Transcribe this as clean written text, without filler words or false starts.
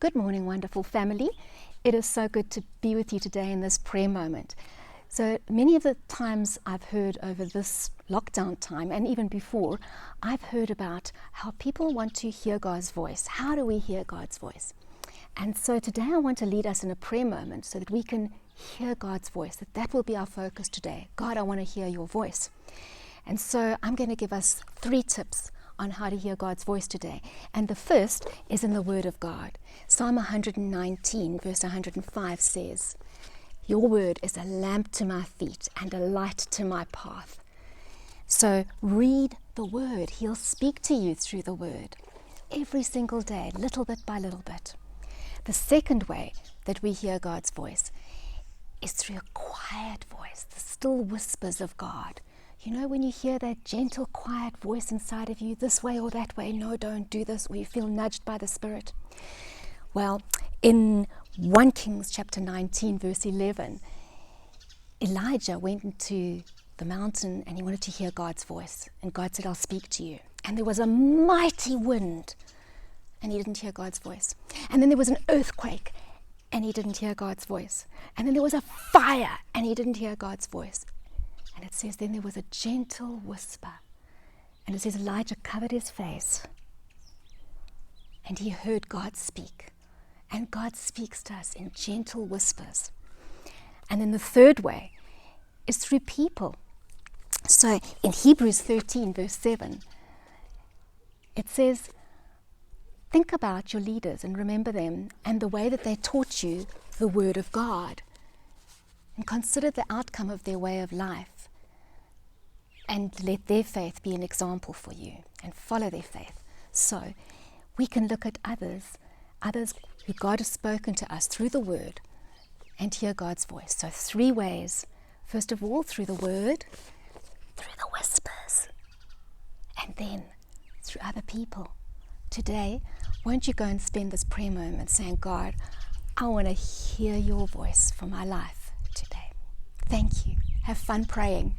Good morning, wonderful family. It is so good to be with you today in this prayer moment. So many of the times I've heard over this lockdown time, and even before, I've heard about how people want to hear God's voice. How do we hear God's voice? And so today I want to lead us in a prayer moment so that we can hear God's voice, that will be our focus today. God, I want to hear your voice. And so I'm going to give us 3 tips on how to hear God's voice today. And the first is in the Word of God. Psalm 119 verse 105 says, "Your word is a lamp to my feet and a light to my path." So read the Word. He'll speak to you through the Word every single day, little bit by little bit. The second way that we hear God's voice is through a quiet voice, the still whispers of God. You know, when you hear that gentle, quiet voice inside of you, this way or that way, no, don't do this, or you feel nudged by the Spirit. Well, in 1 Kings chapter 19, verse 11, Elijah went into the mountain and he wanted to hear God's voice. And God said, "I'll speak to you." And there was a mighty wind, and he didn't hear God's voice. And then there was an earthquake, and he didn't hear God's voice. And then there was a fire, and he didn't hear God's voice. And it says, then there was a gentle whisper. And it says Elijah covered his face and he heard God speak. And God speaks to us in gentle whispers. And then the third way is through people. So in Hebrews 13 verse 7, it says, think about your leaders and remember them and the way that they taught you the word of God. And consider the outcome of their way of life. And let their faith be an example for you and follow their faith. So we can look at others who God has spoken to us through the Word and hear God's voice. So 3 ways. First of all, through the Word, through the whispers, and then through other people. Today, won't you go and spend this prayer moment saying, God, I want to hear your voice for my life today. Thank you. Have fun praying.